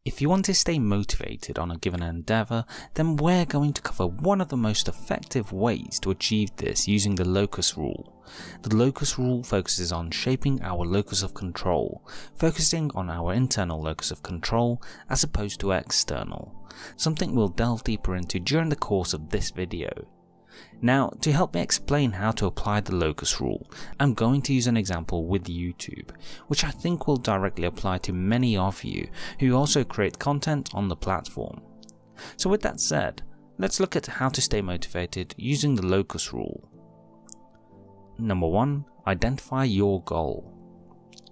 If you want to stay motivated on a given endeavour, then we're going to cover one of the most effective ways to achieve this using the Locus Rule. The Locus Rule focuses on shaping our locus of control, focusing on our internal locus of control as opposed to external, something we'll delve deeper into during the course of this video. Now, to help me explain how to apply the Locus Rule, I'm going to use an example with YouTube, which I think will directly apply to many of you who also create content on the platform. So with that said, let's look at how to stay motivated using the Locus Rule. Number 1. Identify your goal.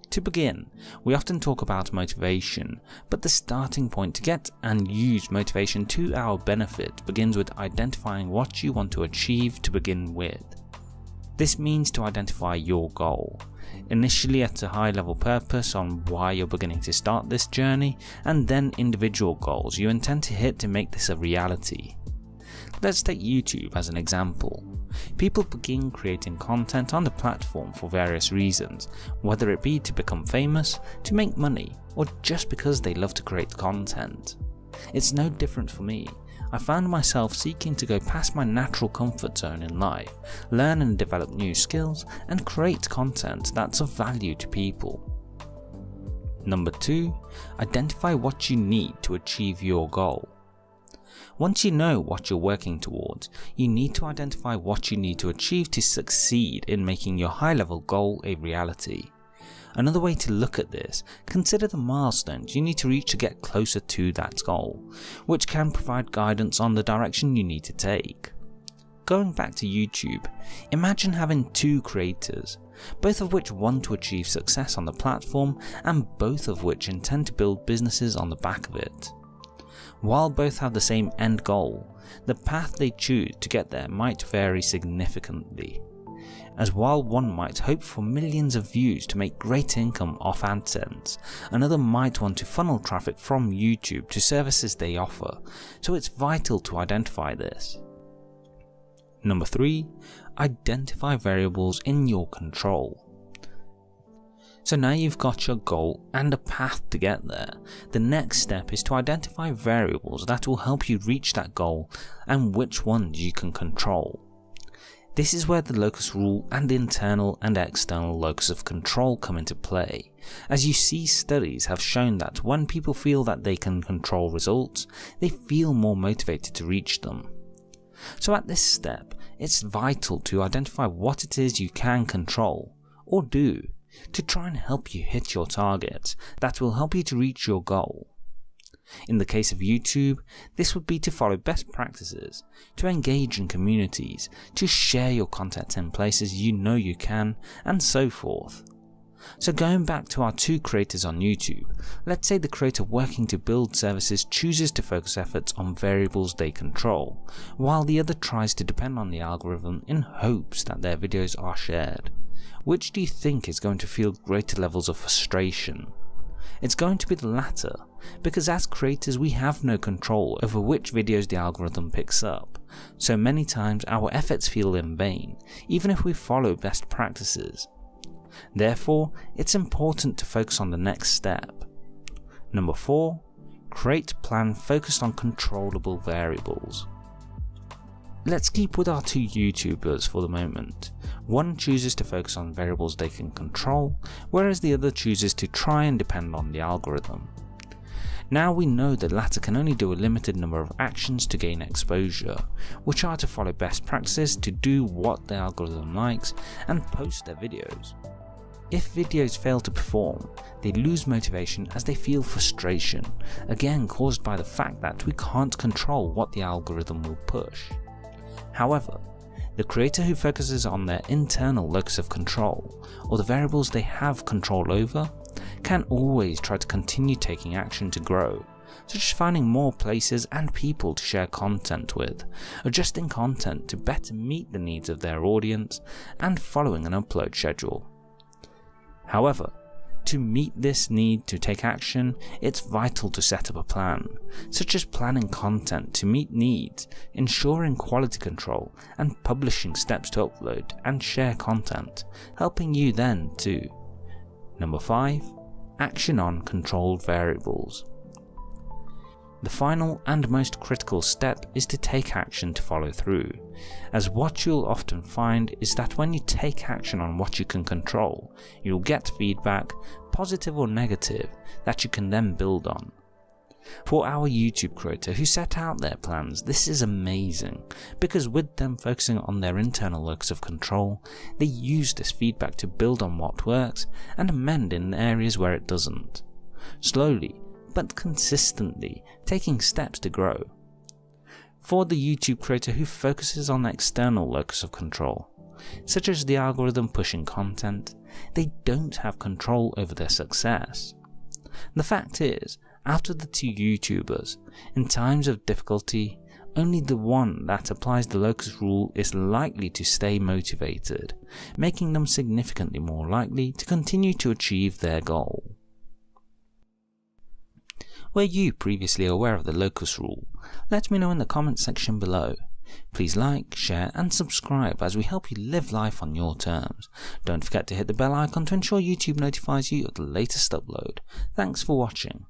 To begin, we often talk about motivation, but the starting point to get and use motivation to our benefit begins with identifying what you want to achieve to begin with. This means to identify your goal, initially at a high level purpose on why you're beginning to start this journey, and then individual goals you intend to hit to make this a reality. Let's take YouTube as an example. People begin creating content on the platform for various reasons, whether it be to become famous, to make money, or just because they love to create content. It's no different for me. I found myself seeking to go past my natural comfort zone in life, learn and develop new skills, and create content that's of value to people. Number 2. Identify what you need to achieve your goal. Once you know what you're working towards, you need to identify what you need to achieve to succeed in making your high-level goal a reality. Another way to look at this, consider the milestones you need to reach to get closer to that goal, which can provide guidance on the direction you need to take. Going back to YouTube, imagine having two creators, both of which want to achieve success on the platform and both of which intend to build businesses on the back of it. While both have the same end goal, the path they choose to get there might vary significantly, as while one might hope for millions of views to make great income off AdSense, another might want to funnel traffic from YouTube to services they offer, so it's vital to identify this. Number 3. Identify variables in your control. So now you've got your goal and a path to get there. The next step is to identify variables that will help you reach that goal and which ones you can control. This is where the Locus Rule and internal and external locus of control come into play, as you see studies have shown that when people feel that they can control results, they feel more motivated to reach them. So at this step, it's vital to identify what it is you can control, or do, to try and help you hit your targets that will help you to reach your goal. In the case of YouTube, this would be to follow best practices, to engage in communities, to share your content in places you know you can, and so forth. So going back to our two creators on YouTube, let's say the creator working to build services chooses to focus efforts on variables they control, while the other tries to depend on the algorithm in hopes that their videos are shared. Which do you think is going to feel greater levels of frustration? It's going to be the latter, because as creators we have no control over which videos the algorithm picks up, so many times our efforts feel in vain, even if we follow best practices. Therefore, it's important to focus on the next step. Number 4. Create a plan focused on controllable variables. Let's keep with our two YouTubers for the moment. One chooses to focus on variables they can control, whereas the other chooses to try and depend on the algorithm. Now we know the latter can only do a limited number of actions to gain exposure, which are to follow best practices to do what the algorithm likes and post their videos. If videos fail to perform, they lose motivation as they feel frustration, again caused by the fact that we can't control what the algorithm will push. However, the creator who focuses on their internal locus of control, or the variables they have control over, can always try to continue taking action to grow, such as finding more places and people to share content with, adjusting content to better meet the needs of their audience, and following an upload schedule. However, to meet this need to take action, it's vital to set up a plan, such as planning content to meet needs, ensuring quality control, and publishing steps to upload and share content, helping you then to Number 5. Action on controlled variables. The final and most critical step is to take action to follow through, as what you'll often find is that when you take action on what you can control, you'll get feedback, positive or negative, that you can then build on. For our YouTube creator who set out their plans, this is amazing, because with them focusing on their internal locus of control, they use this feedback to build on what works and amend in areas where it doesn't. Slowly, but consistently, taking steps to grow. For the YouTube creator who focuses on the external locus of control, such as the algorithm pushing content, they don't have control over their success. The fact is, out of the two YouTubers, in times of difficulty, only the one that applies the locus rule is likely to stay motivated, making them significantly more likely to continue to achieve their goal. Were you previously aware of the locus rule? Let me know in the comments section below. Please like, share and subscribe as we help you live life on your terms. Don't forget to hit the bell icon to ensure YouTube notifies you of the latest upload. Thanks for watching.